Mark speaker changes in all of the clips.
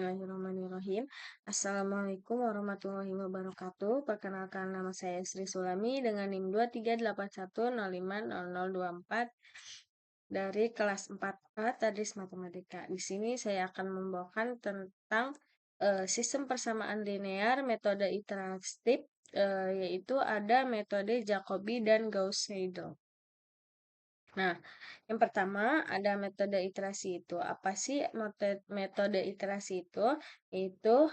Speaker 1: Bismillahirrahmanirrahim. Assalamualaikum warahmatullahi wabarakatuh. Perkenalkan, nama saya Sri Sulami dengan NIM 2381050024 dari kelas 4A Tadris Matematika. Di sini saya akan membawakan tentang sistem persamaan linear, metode iteratif, yaitu ada metode Jacobi dan Gauss-Seidel. Nah, yang pertama ada metode iterasi itu. Apa sih metode iterasi itu? Itu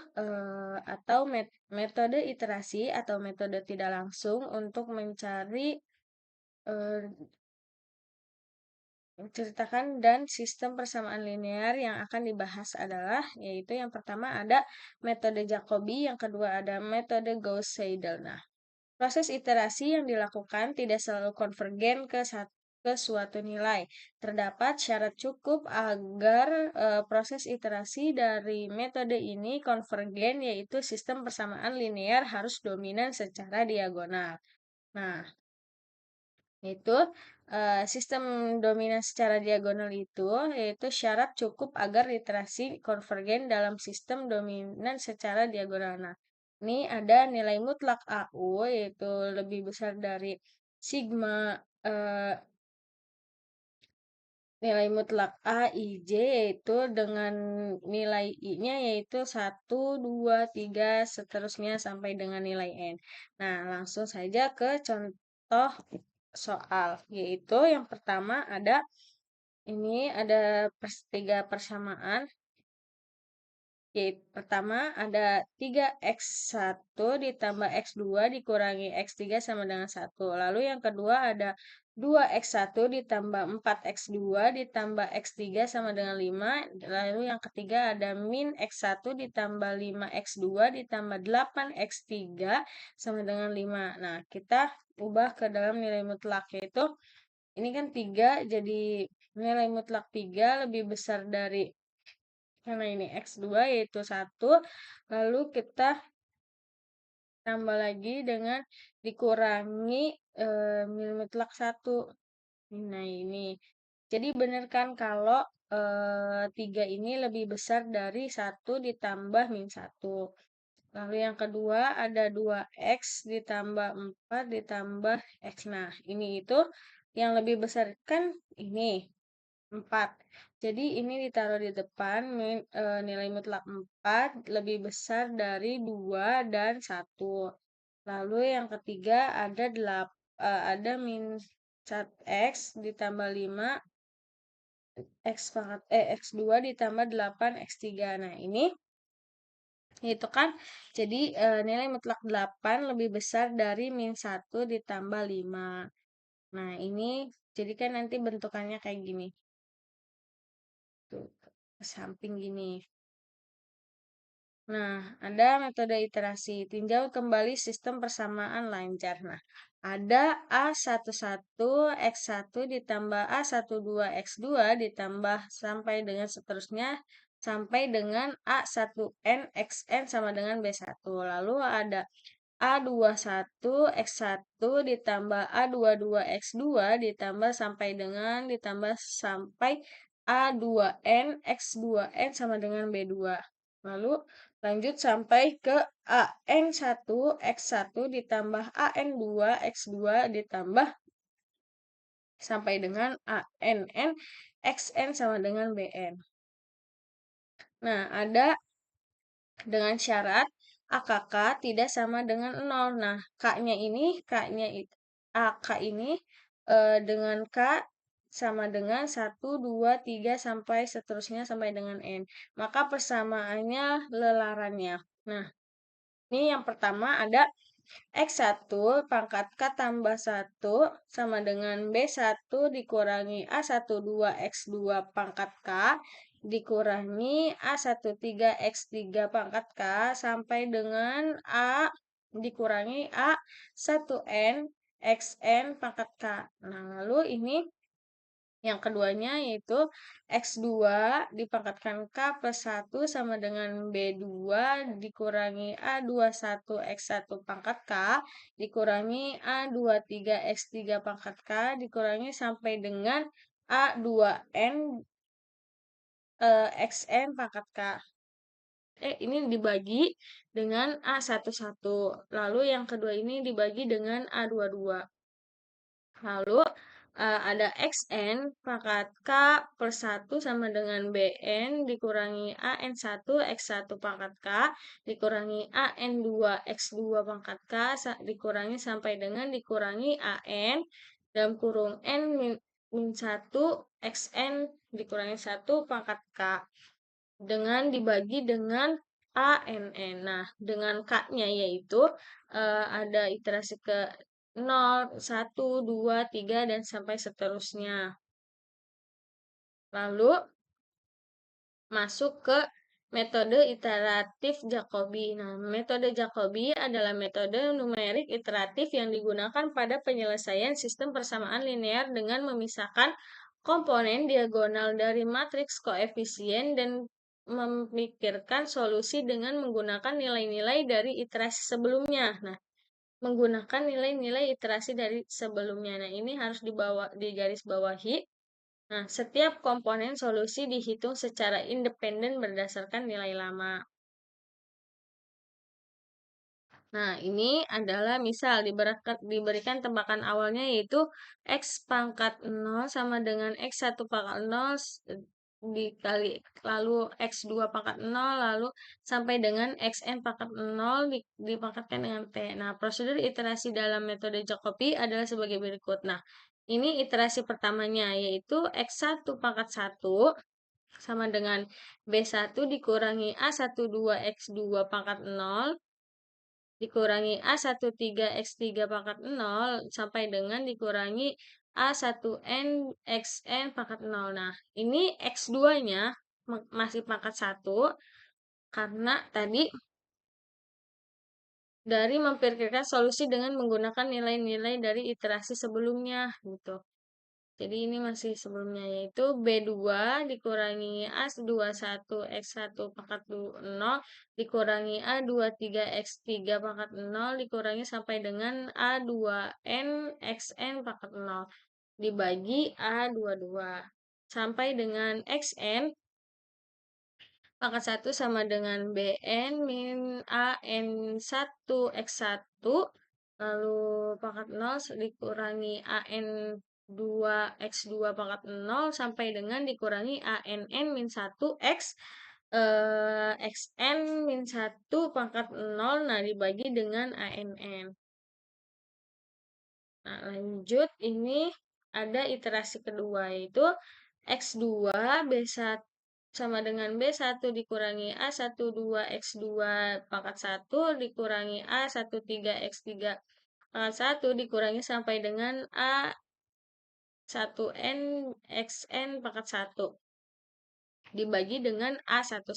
Speaker 1: atau metode iterasi atau metode tidak langsung untuk mencari menceritakan dan sistem persamaan linear yang akan dibahas adalah yaitu yang pertama ada metode Jacobi, yang kedua ada metode Gauss-Seidel. Nah, proses iterasi yang dilakukan tidak selalu konvergen ke suatu nilai. Terdapat syarat cukup agar proses iterasi dari metode ini konvergen, yaitu sistem persamaan linear harus dominan secara diagonal. Nah, itu sistem dominan secara diagonal itu yaitu syarat cukup agar iterasi konvergen dalam sistem dominan secara diagonal. Nah, ini ada nilai mutlak AU yaitu lebih besar dari sigma nilai mutlak A, I, J yaitu dengan nilai I-nya yaitu 1, 2, 3, seterusnya sampai dengan nilai N. Nah, langsung saja ke contoh soal, yaitu yang pertama ada tiga persamaan. Yaitu pertama ada 3x1 ditambah x2 dikurangi x3 sama dengan 1. Lalu yang kedua ada 2x1 ditambah 4x2 ditambah x3 sama dengan 5. Lalu yang ketiga ada min x1 ditambah 5x2 ditambah 8x3 sama dengan 5. Nah, kita ubah ke dalam nilai mutlak, yaitu ini kan 3, jadi nilai mutlak 3 lebih besar dari, karena ini x2 yaitu 1, lalu kita tambah lagi dengan dikurangi nilai mutlak 1. Nah, ini. Jadi benar kan kalau 3 ini lebih besar dari 1 ditambah min 1. Lalu yang kedua ada 2x ditambah 4 ditambah x. Nah, ini itu yang lebih besar kan ini 4. Jadi ini ditaruh di depan, nilai mutlak 4 lebih besar dari 2 dan 1. Lalu yang ketiga ada min x ditambah 5 x2 ditambah 8 x3. Nah, ini itu kan jadi nilai mutlak 8 lebih besar dari min 1 ditambah 5. Nah, ini jadi kan nanti bentukannya kayak gini. Tuh, ke samping gini. Nah, ada metode iterasi. Tinjau kembali sistem persamaan lancar. Nah, ada A11X1 ditambah A12X2 ditambah sampai dengan seterusnya sampai dengan A1NXN sama dengan B1. Lalu ada A21X1 ditambah A22X2 ditambah sampai A2NX2N sama dengan B2. Lalu lanjut sampai ke AN1X1 ditambah AN2X2 ditambah sampai dengan ANN-XN sama dengan BN. Nah, ada dengan syarat AKK tidak sama dengan 0. Nah, AK ini dengan K sama dengan 1, 2, 3, sampai seterusnya sampai dengan N. Maka persamaannya lelarannya. Nah, ini yang pertama ada X1 pangkat K tambah 1 sama dengan B1 dikurangi A12 X2 pangkat K dikurangi A13 X3 pangkat K sampai dengan A dikurangi A1N XN pangkat K. Nah, lalu ini yang keduanya yaitu X2 dipangkatkan K plus 1 sama dengan B2 dikurangi A21 X1 pangkat K dikurangi A23 X3 pangkat K dikurangi sampai dengan A2N XN pangkat K. ini dibagi dengan A11. Lalu yang kedua ini dibagi dengan A22. Lalu ada XN pangkat K per 1 sama dengan BN dikurangi AN1 X1 pangkat K dikurangi AN2 X2 pangkat K dikurangi sampai dengan dikurangi AN dalam kurung N min 1 XN dikurangi 1 pangkat K dengan dibagi dengan ANN. Nah, dengan K-nya yaitu ada iterasi ke 0, 1, 2, 3, dan sampai seterusnya. Lalu masuk ke metode iteratif Jacobi. Nah, metode Jacobi adalah metode numerik iteratif yang digunakan pada penyelesaian sistem persamaan linear dengan memisahkan komponen diagonal dari matriks koefisien dan memikirkan solusi dengan menggunakan nilai-nilai dari iterasi sebelumnya. Nah, menggunakan nilai-nilai iterasi dari sebelumnya. Nah, ini harus digarisbawahi. Nah, setiap komponen solusi dihitung secara independen berdasarkan nilai lama. Nah, ini adalah misal diberikan tebakan awalnya yaitu X pangkat 0 sama dengan X1 pangkat 0 dikali lalu X2 pangkat 0 lalu sampai dengan Xn pangkat 0 dipangkatkan dengan T. Nah, prosedur iterasi dalam metode Jacobi adalah sebagai berikut. Nah, ini iterasi pertamanya yaitu X1 pangkat 1 sama dengan B1 dikurangi A12 X2 pangkat 0 dikurangi A13 X3 pangkat 0 sampai dengan dikurangi A1N XN pangkat 0. Nah, ini X2-nya masih pangkat 1 karena tadi dari memperkirakan solusi dengan menggunakan nilai-nilai dari iterasi sebelumnya gitu. Jadi ini masih sebelumnya yaitu B2 dikurangi A21 X1 pangkat 0 dikurangi A23 X3 pangkat 0 dikurangi sampai dengan A2N XN pangkat 0 dibagi A22 sampai dengan XN pangkat 1 sama dengan BN min AN1 X1 lalu pangkat 0 dikurangi AN2 X2 pangkat 0 sampai dengan dikurangi ANN min 1 X XN min 1 pangkat 0 nah dibagi dengan ANN. Nah, lanjut ini ada iterasi kedua yaitu X2 B1 sama dengan B1 dikurangi A12 X2 pangkat 1 dikurangi A13 X3 pangkat 1 dikurangi sampai dengan A1N XN pangkat 1 dibagi dengan A11.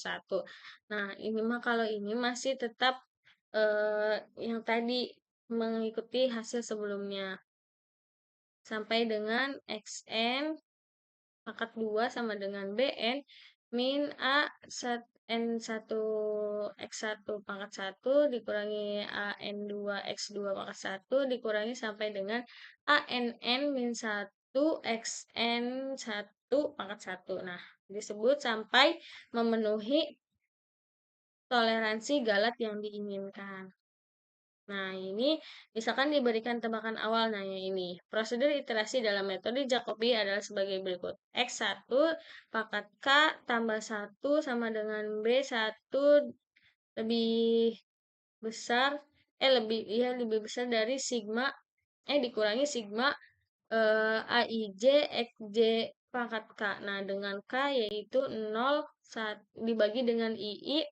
Speaker 1: Nah, ini mah kalau ini masih tetap yang tadi mengikuti hasil sebelumnya sampai dengan XN pangkat 2 sama dengan BN min A N1 X1 pangkat 1 dikurangi AN2 X2 pangkat 1 dikurangi sampai dengan ANN min 1 XN 1 pangkat 1. Nah, disebut sampai memenuhi toleransi galat yang diinginkan. Nah, ini misalkan diberikan tebakan awal, nah ini. Prosedur iterasi dalam metode Jacobi adalah sebagai berikut. X1 pangkat K tambah 1 sama dengan B1 lebih besar, lebih besar dari sigma, dikurangi sigma AIJ XJ pangkat K. Nah, dengan K yaitu 0, dibagi dengan II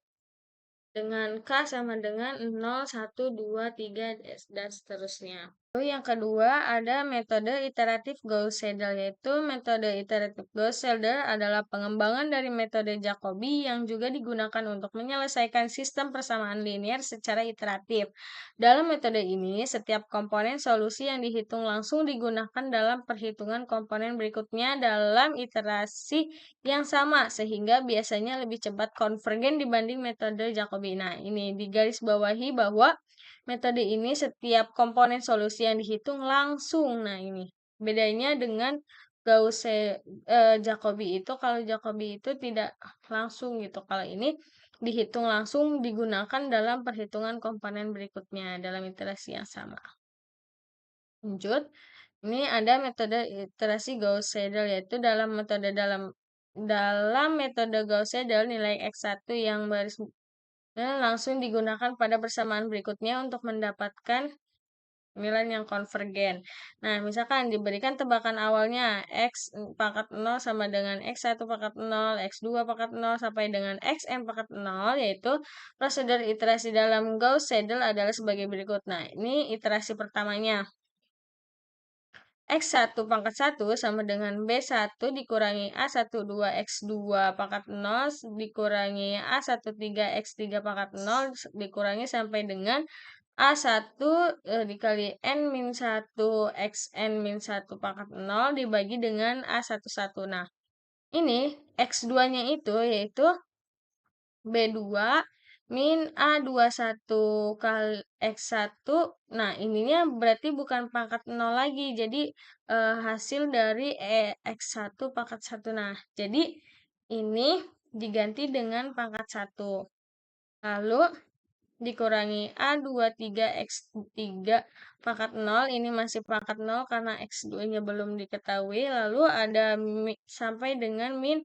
Speaker 1: dengan K sama dengan 0, 1, 2, 3, dan seterusnya. Lalu yang kedua ada metode iteratif Gauss-Seidel, yaitu metode iteratif Gauss-Seidel adalah pengembangan dari metode Jacobi yang juga digunakan untuk menyelesaikan sistem persamaan linear secara iteratif. Dalam metode ini, setiap komponen solusi yang dihitung langsung digunakan dalam perhitungan komponen berikutnya dalam iterasi yang sama, sehingga biasanya lebih cepat konvergen dibanding metode Jacobi. Nah, ini digarisbawahi bahwa metode ini setiap komponen solusi yang dihitung langsung. Nah, ini bedanya dengan Jacobi itu kalau Jacobi itu tidak langsung gitu. Kalau ini dihitung langsung digunakan dalam perhitungan komponen berikutnya dalam iterasi yang sama. Lanjut, ini ada metode iterasi Gauss-Seidel, yaitu dalam metode Gauss-Seidel nilai X1 yang baris langsung digunakan pada persamaan berikutnya untuk mendapatkan nilai yang konvergen. Nah, misalkan diberikan tebakan awalnya X pangkat 0 sama dengan X1 pangkat 0, X2 pangkat 0, sampai dengan Xn pangkat 0, yaitu prosedur iterasi dalam Gauss-Seidel adalah sebagai berikut. Nah, ini iterasi pertamanya. X1 pangkat 1 sama dengan B1 dikurangi A12 X2 pangkat 0 dikurangi A13 X3 pangkat 0 dikurangi sampai dengan A1 dikali N-1 Xn-1 pangkat 0 dibagi dengan A11. Nah, ini X2-nya itu yaitu B2 min A21 kali X1. Nah, ininya berarti bukan pangkat 0 lagi. Jadi, hasil dari X1 pangkat 1. Nah, jadi ini diganti dengan pangkat 1. Lalu, dikurangi A23 X3 pangkat 0. Ini masih pangkat 0 karena X2-nya belum diketahui. Lalu, ada sampai dengan min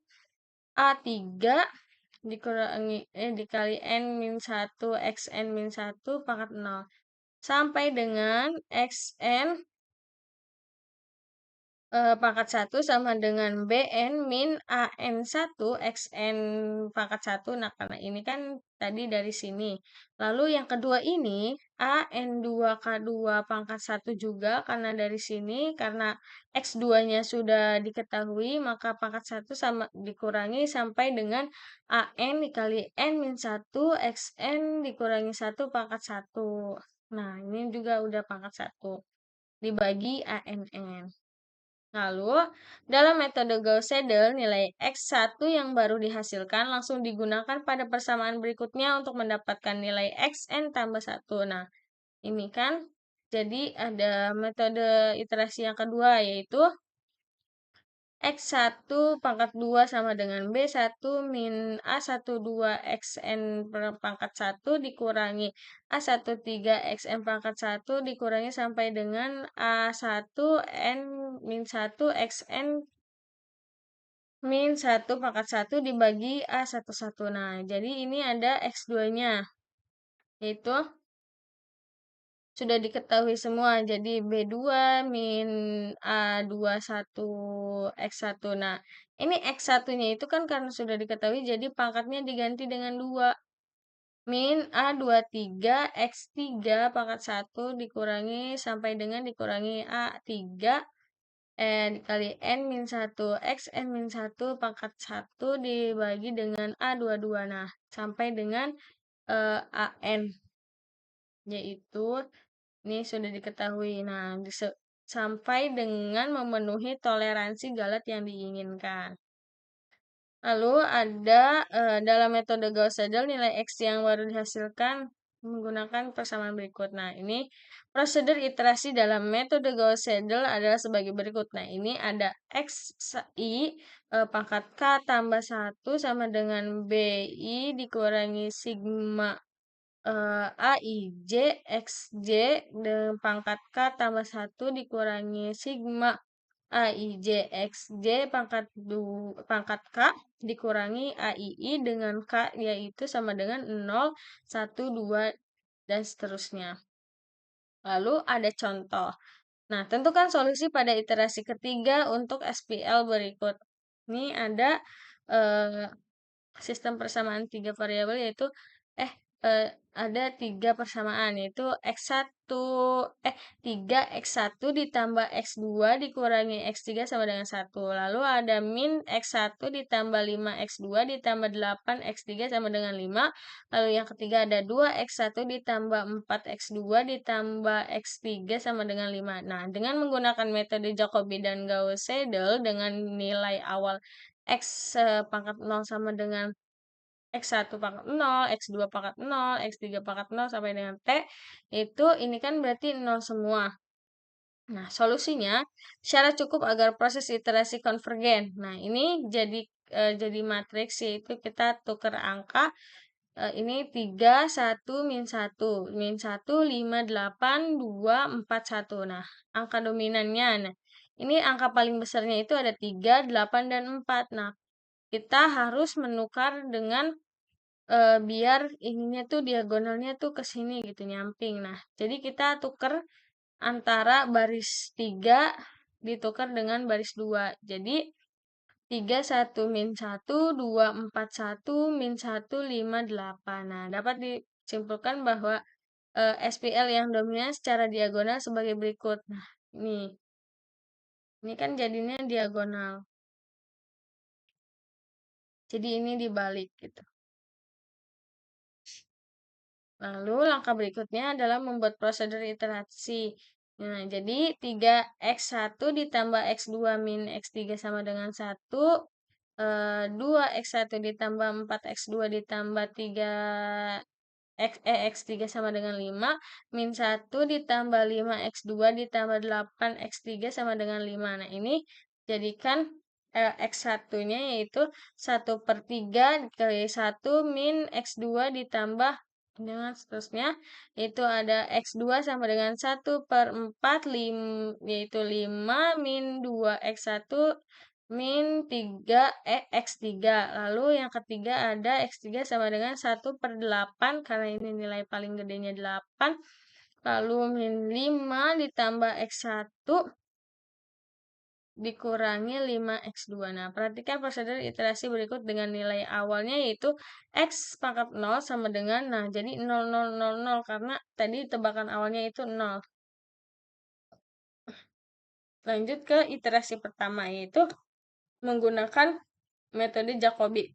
Speaker 1: A3 dikali N-1 Xn-1 pangkat 0 sampai dengan Xn pangkat 1 sama dengan Bn min An1 Xn pangkat 1. Nah, karena ini kan tadi dari sini. Lalu yang kedua ini An2K2 pangkat 1 juga karena dari sini. Karena X2-nya sudah diketahui, maka pangkat 1 sama dikurangi sampai dengan An dikali N min 1 Xn dikurangi 1 pangkat 1. Nah, ini juga udah pangkat 1. Dibagi ANN. Lalu, dalam metode Gauss-Seidel, nilai X1 yang baru dihasilkan langsung digunakan pada persamaan berikutnya untuk mendapatkan nilai Xn tambah 1. Nah, ini kan jadi ada metode iterasi yang kedua, yaitu X1 pangkat 2 sama dengan B1 min A12 Xn per pangkat 1 dikurangi A13 Xn pangkat 1 dikurangi sampai dengan A1 N min 1 Xn min 1 pangkat 1 dibagi A11. Nah, jadi ini ada X2-nya, yaitu sudah diketahui semua. Jadi B2 min A21 X1. Nah, ini X1-nya itu kan karena sudah diketahui, jadi pangkatnya diganti dengan 2. Min A23 X3 pangkat 1 dikurangi sampai dengan dikurangi A3 dikali N min 1 X N min 1 pangkat 1 dibagi dengan A22. Nah, sampai dengan AN, yaitu ini sudah diketahui. Nah, sampai dengan memenuhi toleransi Galat yang diinginkan. Lalu ada dalam metode Gauss-Seidel nilai X yang baru dihasilkan menggunakan persamaan berikut. Nah, ini prosedur iterasi dalam metode Gauss-Seidel adalah sebagai berikut. Nah, ini ada XI pangkat K tambah 1 sama dengan BI dikurangi sigma AIJ XJ dengan pangkat K tambah 1 dikurangi sigma AIJ XJ pangkat K dikurangi AII dengan K yaitu sama dengan 0, 1, 2, dan seterusnya. Lalu ada contoh. Nah, tentukan solusi pada iterasi ketiga untuk SPL berikut. Ini ada eh, sistem persamaan 3 variabel yaitu eh, eh ada 3 persamaan yaitu X1 3 X1 ditambah X2 dikurangi X3 sama dengan 1. Lalu ada min X1 ditambah 5 X2 ditambah 8 X3 sama dengan 5. Lalu yang ketiga ada 2 X1 ditambah 4 X2 ditambah X3 sama dengan 5. Nah, dengan menggunakan metode Jacobi dan Gauss-Seidel dengan nilai awal X pangkat 0 sama dengan X1 pangkat 0, X2 pangkat 0, X3 pangkat 0 sampai dengan T, itu ini kan berarti 0 semua. Nah, solusinya syarat cukup agar proses iterasi konvergen. Nah, ini jadi matriks yaitu kita tukar angka Ini 3, 1, min 1. Min 1, 5, 8, 2, 4, 1. Nah, angka dominannya. Nah, ini angka paling besarnya itu ada 3, 8, dan 4. Nah, kita harus menukar dengan biar ininya tuh diagonalnya tuh ke sini gitu, nyamping. Nah, jadi kita tuker antara baris 3 ditukar dengan baris 2. Jadi 3, 1, min 1, 2, 4, 1, min 1, 5, 8. Nah, dapat disimpulkan bahwa SPL yang dominan secara diagonal sebagai berikut. Nah, ini kan jadinya diagonal. Jadi ini dibalik gitu. Lalu langkah berikutnya adalah membuat prosedur iterasi. Nah, jadi 3x1 ditambah x2 min x3 sama dengan 1. 2x1 ditambah 4x2 ditambah 3 x3 sama dengan 5. Min 1 ditambah 5x2 ditambah 8x3 sama dengan 5. Nah, ini jadikan x1-nya yaitu 1/3 dikali 1 min x2 ditambah dengan seterusnya, yaitu ada x2 sama dengan 1/4 yaitu 5 min 2x1 min 3 x3. Lalu yang ketiga ada x3 sama dengan 1/8 karena ini nilai paling gedenya 8. Lalu min 5 ditambah x1 dikurangi 5x2. Nah, perhatikan prosedur iterasi berikut dengan nilai awalnya yaitu x pangkat 0 sama dengan, nah jadi 0, 0, 0, 0 karena tadi tebakan awalnya itu 0. Lanjut ke iterasi pertama yaitu menggunakan metode Jacobi.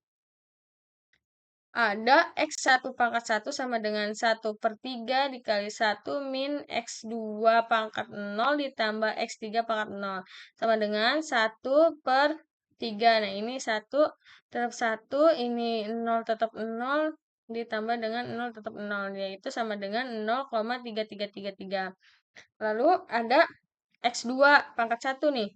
Speaker 1: Ada x1 pangkat 1 sama dengan 1/3 dikali 1 min x2 pangkat 0 ditambah x3 pangkat 0. Sama dengan 1/3. Nah, ini 1 tetap 1, ini 0 tetap 0, ditambah dengan 0 tetap 0, yaitu sama dengan 0,3333. Lalu ada x2 pangkat 1 nih.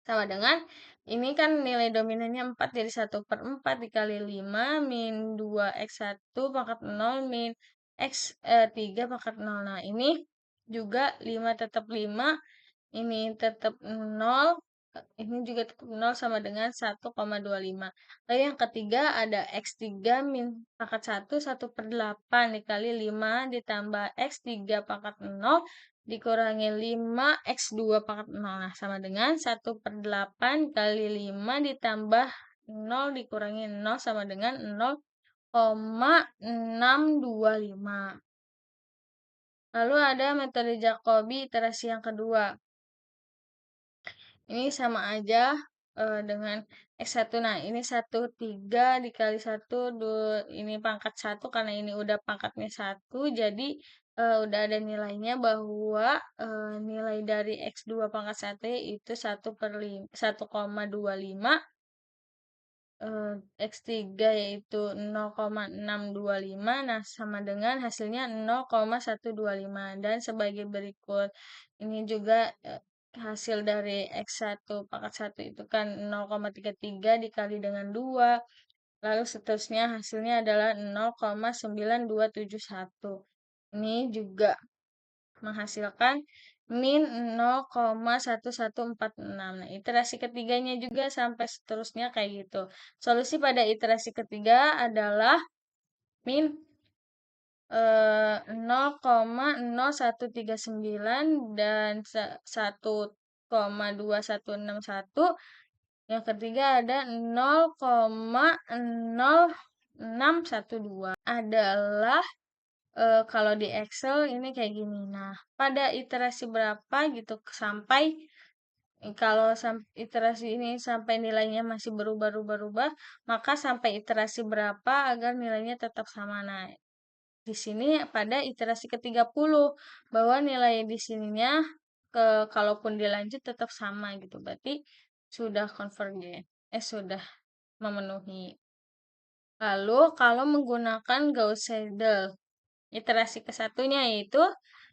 Speaker 1: Sama dengan, ini kan nilai dominannya 4, jadi 1/4 dikali 5 min 2x1 pangkat 0 min x3 pangkat 0. Nah, ini juga 5 tetap 5, ini tetap 0, ini juga tetap 0 sama dengan 1,25. Lalu yang ketiga ada x3 min pangkat 1, 1/8 dikali 5 ditambah x3 pangkat 0 dikurangi 5 x2 pangkat 0. Nah, sama dengan 1/8 kali 5 ditambah 0 dikurangi 0 sama dengan 0,625. Lalu ada metode Jacobi iterasi yang kedua. Ini sama aja dengan x1. Nah, ini 1/3 dikali 1, ini pangkat 1 karena ini udah pangkatnya 1. Jadi, udah ada nilainya bahwa nilai dari x2 pangkat 1 itu 1,25. X3 yaitu 0,625. Nah, sama dengan hasilnya 0,125 dan sebagai berikut. Ini juga hasil dari x1 pangkat 1 itu kan 0,33 dikali dengan 2. Lalu seterusnya hasilnya adalah 0,9271. Ini juga menghasilkan min 0,1146. Nah, iterasi ketiganya juga sampai seterusnya kayak gitu. Solusi pada iterasi ketiga adalah min 0,0139 dan 1,2161. Yang ketiga ada 0,0612 adalah kalau di Excel ini kayak gini. Nah, pada iterasi berapa gitu sampai kalau iterasi ini sampai nilainya masih berubah-ubah, maka sampai iterasi berapa agar nilainya tetap sama. Nah, di sini pada iterasi ke-30 bahwa nilai di sininya kalaupun dilanjut tetap sama gitu. Berarti sudah convergen. Sudah memenuhi. Lalu kalau menggunakan Gauss-Seidel, iterasi ke-1-nya yaitu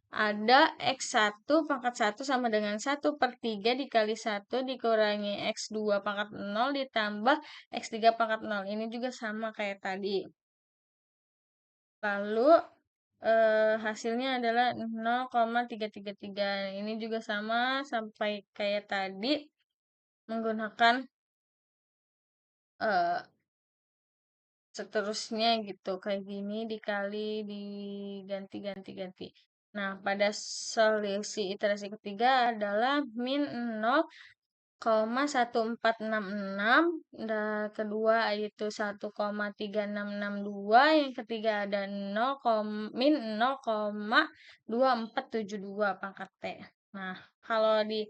Speaker 1: ada x1 pangkat 1 sama dengan 1/3 dikali 1 dikurangi x2 pangkat 0 ditambah x3 pangkat 0. Ini juga sama kayak tadi. Lalu hasilnya adalah 0,333. Ini juga sama sampai kayak tadi menggunakan eh, seterusnya gitu. Kayak gini dikali diganti-ganti-ganti. Nah, pada solusi iterasi ketiga adalah min 0,1466, dan kedua yaitu 1,3662, yang ketiga ada 0, min 0,2472 pangkat T. Nah, kalau di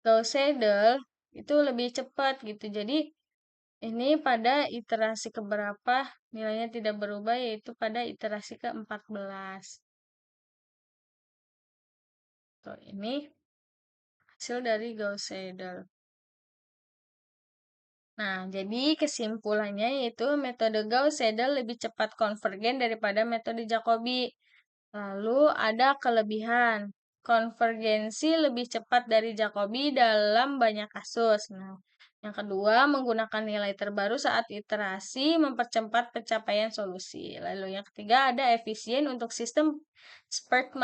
Speaker 1: Gauss Seidel itu lebih cepat gitu. Jadi ini pada iterasi keberapa nilainya tidak berubah, yaitu pada iterasi ke-14. Tuh, ini hasil dari Gauss Seidel. Nah, jadi kesimpulannya yaitu metode Gauss-Seidel lebih cepat konvergen daripada metode Jacobi. Lalu ada kelebihan. Konvergensi lebih cepat dari Jacobi dalam banyak kasus. Nah, yang kedua, menggunakan nilai terbaru saat iterasi mempercepat pencapaian solusi. Lalu yang ketiga, ada efisien untuk sistem spark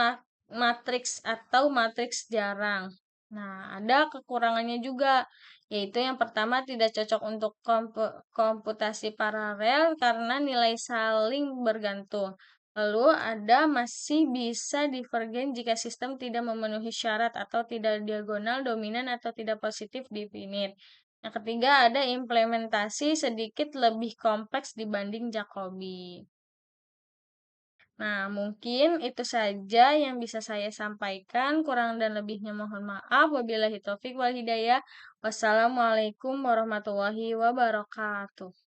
Speaker 1: matrix atau matriks jarang. Nah, ada kekurangannya juga, yaitu yang pertama tidak cocok untuk komputasi paralel karena nilai saling bergantung. Lalu ada masih bisa divergen jika sistem tidak memenuhi syarat atau tidak diagonal dominan atau tidak positif definite. Yang ketiga ada implementasi sedikit lebih kompleks dibanding Jacobi. Nah, mungkin itu saja yang bisa saya sampaikan. Kurang dan lebihnya mohon maaf. Wabillahi taufik wal hidayah. Wassalamualaikum warahmatullahi wabarakatuh.